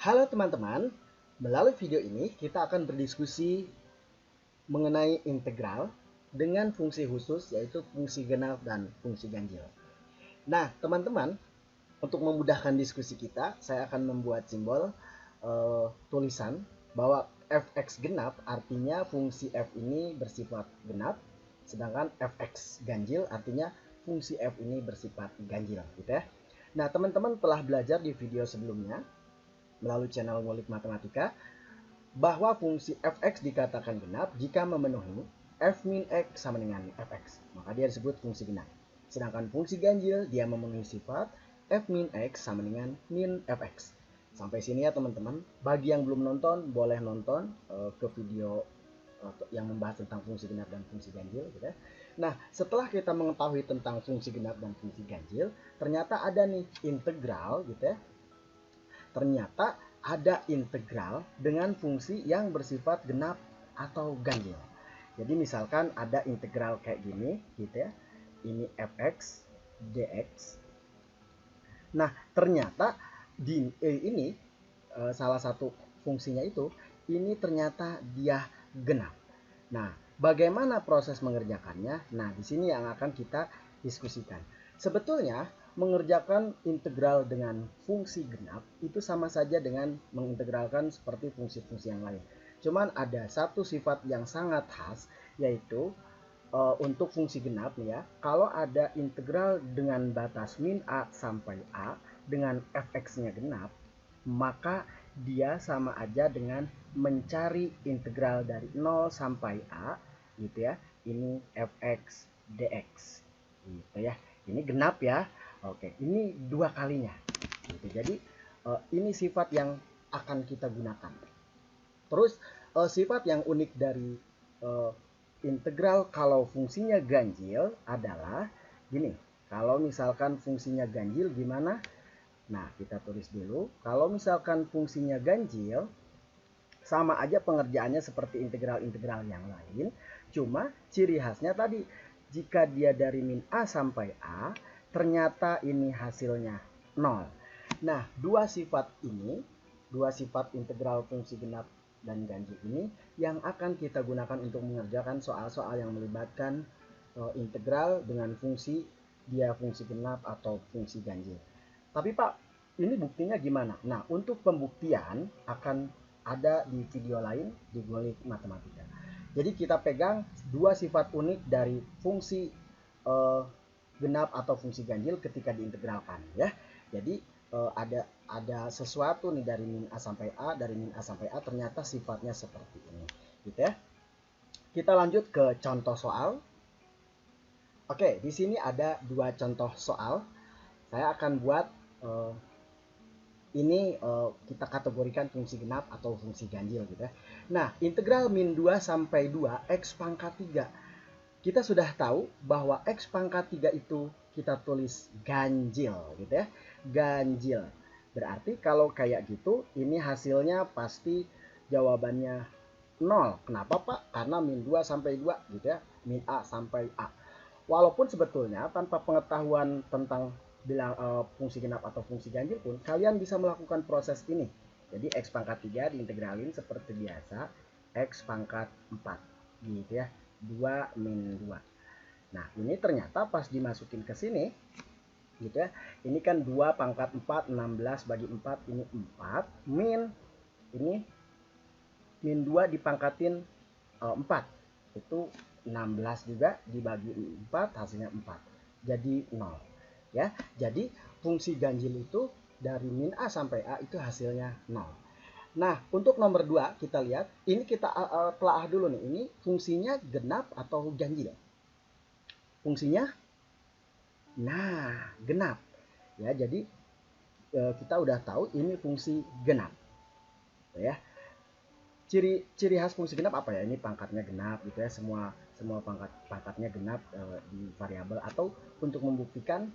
Halo teman-teman, melalui video ini kita akan berdiskusi mengenai integral dengan fungsi khusus yaitu fungsi genap dan fungsi ganjil. Nah teman-teman, untuk memudahkan diskusi kita, saya akan membuat simbol tulisan bahwa fx genap artinya fungsi f ini bersifat genap, sedangkan fx ganjil artinya fungsi f ini bersifat ganjil, gitu ya. Nah teman-teman telah belajar di video sebelumnya melalui channel Ngulik Matematika bahwa fungsi fx dikatakan genap jika memenuhi f min x sama dengan fx, maka dia disebut fungsi genap. Sedangkan fungsi ganjil dia memenuhi sifat f min x sama dengan min fx. Sampai sini ya teman-teman. Bagi yang belum nonton, boleh nonton ke video yang membahas tentang fungsi genap dan fungsi ganjil, gitu ya. Nah, setelah kita mengetahui tentang fungsi genap dan fungsi ganjil, ternyata ada nih integral, gitu ya. Ternyata ada integral dengan fungsi yang bersifat genap atau ganjil. Jadi misalkan ada integral kayak gini, gitu ya. Ini fx dx. Nah, ternyata ini salah satu fungsinya itu, ini ternyata dia genap. Nah, bagaimana proses mengerjakannya? Nah, di sini yang akan kita diskusikan. Sebetulnya mengerjakan integral dengan fungsi genap itu sama saja dengan mengintegralkan seperti fungsi-fungsi yang lain. Cuman ada satu sifat yang sangat khas, yaitu untuk fungsi genap nih ya, kalau ada integral dengan batas min a sampai a dengan fx-nya genap, maka dia sama aja dengan mencari integral dari 0 sampai a, gitu ya. Ini fx dx, gitu ya. Ini genap ya. Oke, ini dua kalinya. Gitu. Jadi ini sifat yang akan kita gunakan. Terus sifat yang unik dari integral kalau fungsinya ganjil adalah gini. Kalau misalkan fungsinya ganjil gimana? Nah, kita tulis dulu. Kalau misalkan fungsinya ganjil, sama aja pengerjaannya seperti integral-integral yang lain. Cuma ciri khasnya tadi, jika dia dari min a sampai a, ternyata ini hasilnya 0. Nah, dua sifat integral fungsi genap dan ganjil ini yang akan kita gunakan untuk mengerjakan soal-soal yang melibatkan integral dengan fungsi dia fungsi genap atau fungsi ganjil. Tapi Pak, ini buktinya gimana? Nah, untuk pembuktian akan ada di video lain di Ngulik Matematika. Jadi kita pegang dua sifat unik dari fungsi genap atau fungsi ganjil ketika diintegralkan ya. Jadi ada sesuatu nih dari min a sampai a, dari min a sampai a ternyata sifatnya seperti ini, gitu ya. Kita lanjut ke contoh soal. Oke, di sini ada dua contoh soal. Saya akan buat ini kita kategorikan fungsi genap atau fungsi ganjil, gitu ya. Nah, integral min 2 sampai 2 x pangkat 3. Kita sudah tahu bahwa x pangkat 3 itu kita tulis ganjil, gitu ya. Ganjil. Berarti kalau kayak gitu, ini hasilnya pasti jawabannya 0. Kenapa Pak? Karena min 2 sampai 2, gitu ya. Min a sampai a. Walaupun sebetulnya tanpa pengetahuan tentang fungsi genap atau fungsi ganjil pun, kalian bisa melakukan proses ini. Jadi x pangkat 3 diintegralin seperti biasa, x pangkat 4, gitu ya. 2 min 2. Nah, ini ternyata pas dimasukin ke sini, gitu ya. Ini kan 2 pangkat 4, 16 bagi 4, ini 4. Ini min 2 dipangkatin 4. Itu 16 juga dibagi 4, hasilnya 4. Jadi 0. Ya, jadi fungsi ganjil itu dari min a sampai a itu hasilnya 0. Nah, untuk nomor 2 kita lihat, ini kita telaah dulu nih. Ini fungsinya genap atau ganjil? Fungsinya genap. Ya, jadi kita udah tahu ini fungsi genap. Ya. Ciri khas fungsi genap apa ya? Ini pangkatnya genap, gitu ya. Semua pangkatnya genap di variabel. Atau untuk membuktikan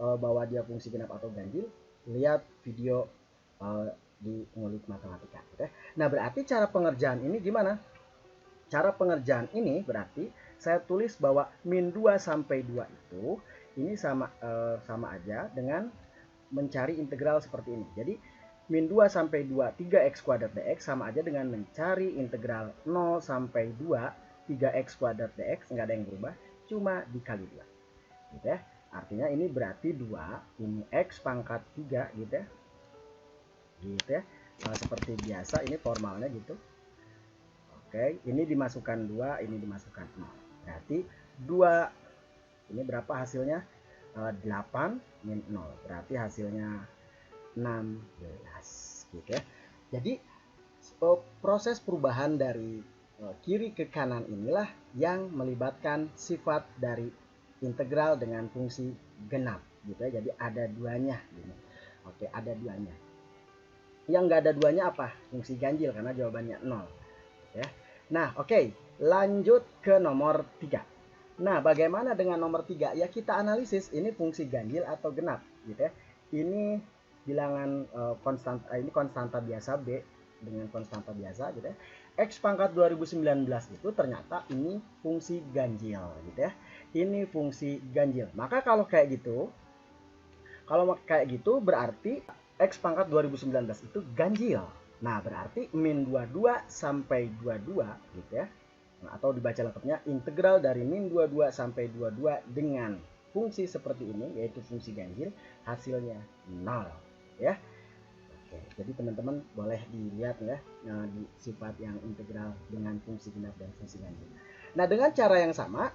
bahwa dia fungsi genap atau ganjil, lihat video di Ngulik Matematika, gitu ya. Nah, berarti cara pengerjaan ini gimana? Cara pengerjaan ini berarti saya tulis bahwa min 2 sampai 2 itu ini sama aja dengan mencari integral seperti ini. Jadi min 2 sampai 2 3x kuadrat dx sama aja dengan mencari integral 0 sampai 2 3x kuadrat dx, nggak ada yang berubah, cuma dikali 2 gitu ya. Artinya ini berarti 2 ini x pangkat 3 gitu ya. Gitu ya. Seperti biasa ini formalnya gitu. Oke, ini dimasukkan 2, ini dimasukkan 0. Berarti 2 ini berapa hasilnya? 8 min 0. Berarti hasilnya 16 gitu ya. Jadi proses perubahan dari kiri ke kanan inilah yang melibatkan sifat dari integral dengan fungsi genap gitu ya. Jadi ada duanya gitu. Oke, ada duanya. Yang nggak ada duanya apa? Fungsi ganjil karena jawabannya 0 ya. Nah, oke, lanjut ke nomor 3. Nah, bagaimana dengan nomor 3? Ya kita analisis ini fungsi ganjil atau genap gitu ya. Ini bilangan ini konstanta biasa B dengan konstanta biasa gitu ya. X pangkat 2019 itu ternyata ini fungsi ganjil gitu ya. Ini fungsi ganjil. Maka kalau kayak gitu berarti X pangkat 2019 itu ganjil. Nah, berarti min 22 sampai 22 gitu ya. Nah, atau dibaca lengkapnya integral dari min 22 sampai 22 dengan fungsi seperti ini yaitu fungsi ganjil, hasilnya 0 ya. Oke, jadi teman-teman boleh dilihat ya di sifat yang integral dengan fungsi genap dan fungsi ganjil. Nah, dengan cara yang sama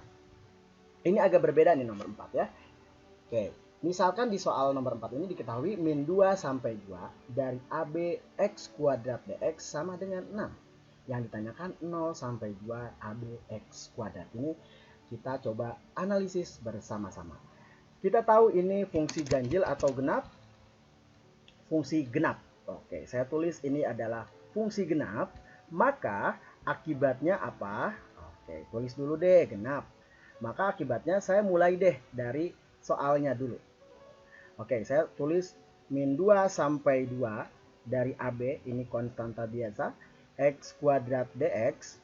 ini agak berbeda nih nomor 4 ya. Oke, misalkan di soal nomor 4 ini diketahui min 2 sampai 2 dari AB X kuadrat dx sama dengan 6. Yang ditanyakan 0 sampai 2 AB X kuadrat. Ini kita coba analisis bersama-sama. Kita tahu ini fungsi ganjil atau genap. Fungsi genap. Oke, saya tulis ini adalah fungsi genap. Maka akibatnya apa? Oke, tulis dulu deh genap. Maka akibatnya saya mulai deh dari soalnya dulu. Oke, saya tulis min 2 sampai 2 dari AB, ini konstanta biasa, X kuadrat dx,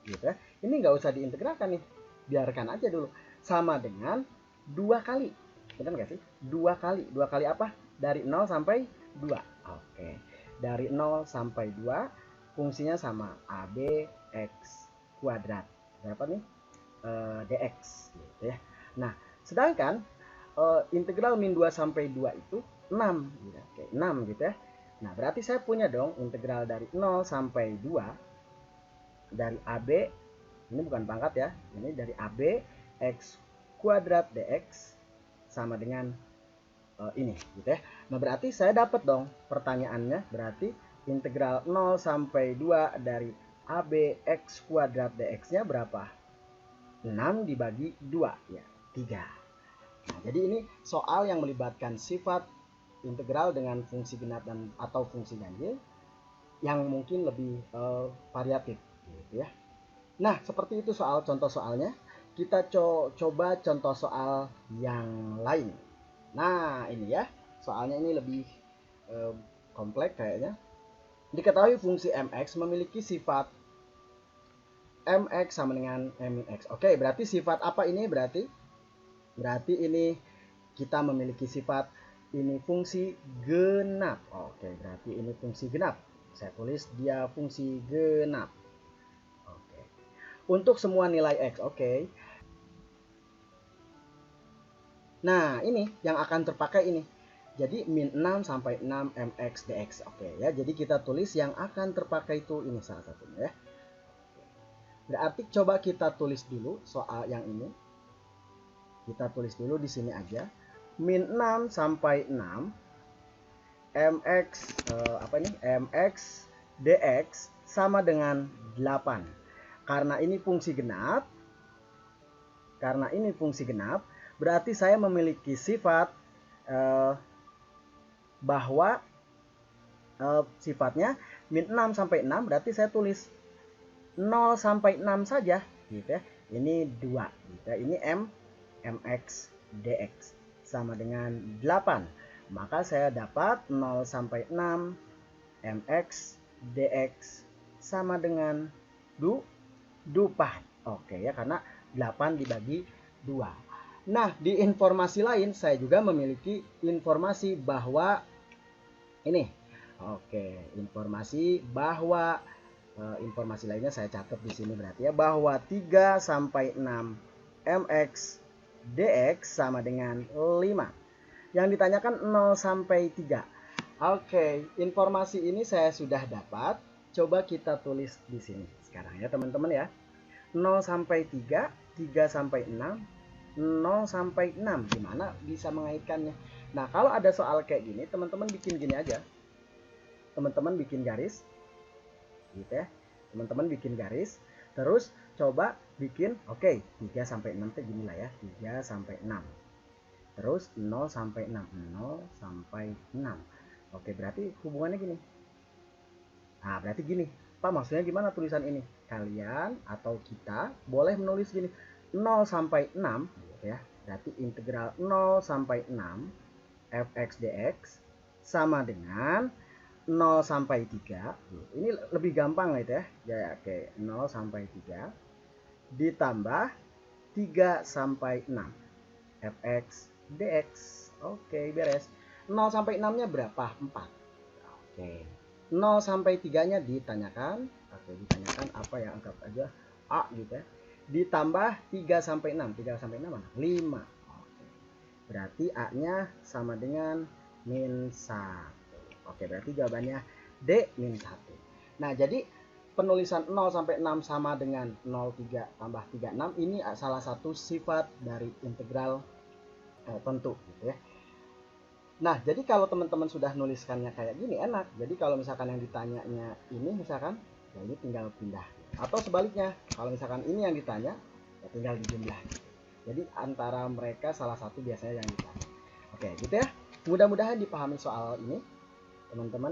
gitu ya. Ini nggak usah diintegralkan nih, biarkan aja dulu. Sama dengan 2 kali, benar nggak sih? 2 kali apa? Dari 0 sampai 2. Oke, dari 0 sampai 2, fungsinya sama, AB X kuadrat. Berapa nih? Dx, gitu ya. Nah, sedangkan integral min 2 sampai 2 itu 6 gitu. Oke, 6 gitu ya. Nah, berarti saya punya dong integral dari 0 sampai 2 dari AB, ini bukan pangkat ya, ini dari AB X kuadrat dx sama dengan ini gitu ya. Nah, berarti saya dapat dong pertanyaannya, berarti integral 0 sampai 2 dari AB X kuadrat dx-nya berapa? 6 dibagi 2 ya, 3. Nah, jadi ini soal yang melibatkan sifat integral dengan fungsi genap dan atau fungsi ganjil yang mungkin lebih variatif gitu ya. Nah, seperti itu soal contoh soalnya. Kita coba contoh soal yang lain. Nah, ini ya. Soalnya ini lebih kompleks kayaknya. Diketahui fungsi mx memiliki sifat mx sama dengan min x. Oke, berarti sifat apa ini berarti? Berarti ini kita memiliki sifat ini fungsi genap. Oke, berarti ini fungsi genap. Saya tulis dia fungsi genap. Oke. Untuk semua nilai x, oke. Nah, ini yang akan terpakai ini. Jadi min 6 sampai 6 mx dx. Oke ya. Jadi kita tulis yang akan terpakai itu ini salah satunya ya. Berarti coba kita tulis dulu soal yang ini. Kita tulis dulu di sini aja. Min 6 sampai 6 mx mx dx sama dengan 8. Karena ini fungsi genap, berarti saya memiliki sifat bahwa sifatnya min 6 sampai 6, berarti saya tulis 0 sampai 6 saja gitu ya. Ini 2 gitu ya. Ini mx dx sama dengan 8. Maka saya dapat 0 sampai 6 mx dx sama dengan 4. Oke ya, karena 8 dibagi 2. Nah, di informasi lain saya juga memiliki informasi bahwa ini Oke, informasi bahwa informasi lainnya saya catat di sini berarti ya, bahwa 3 sampai 6 mx dx sama dengan 5. Yang ditanyakan 0 sampai 3. Oke, informasi ini saya sudah dapat. Coba kita tulis di sini sekarang ya teman-teman ya. 0 sampai 3, 3 sampai 6, 0 sampai 6. Gimana bisa mengaitkannya? Nah, kalau ada soal kayak gini, teman-teman bikin gini aja. Teman-teman bikin garis gitu ya, teman-teman bikin garis, terus coba bikin, oke, 3 sampai 6 itu gini lah ya, 3 sampai 6, terus 0 sampai 6, 0 sampai 6. Oke, berarti hubungannya gini. Nah, berarti gini, Pak, maksudnya gimana tulisan ini? Kalian atau kita boleh menulis gini, 0 sampai 6 gitu ya, berarti integral 0 sampai 6 fx dx sama dengan 0 sampai 3. Ini lebih gampang gitu ya. Ya, oke, 0 sampai 3 ditambah 3 sampai 6 fx dx. Oke, beres. 0 sampai 6-nya berapa? 4. Oke. 0 sampai 3-nya ditanyakan. Oke, ditanyakan apa ya? Anggap aja A gitu ya. Ditambah 3 sampai 6. 3 sampai 6 mana? 5. Oke. Berarti A-nya sama dengan min 1. Oke, berarti jawabannya D min 1. Nah, jadi penulisan 0 sampai 6 sama dengan 0,3 tambah 36 ini salah satu sifat dari integral tentu gitu ya. Nah, jadi kalau teman-teman sudah nuliskannya kayak gini enak. Jadi kalau misalkan yang ditanyanya ini misalkan, ya ini tinggal pindah. Atau sebaliknya, kalau misalkan ini yang ditanya, ya tinggal dijumlah. Jadi antara mereka salah satu biasanya yang ditanya. Oke, gitu ya. Mudah-mudahan dipahami soal ini, teman-teman.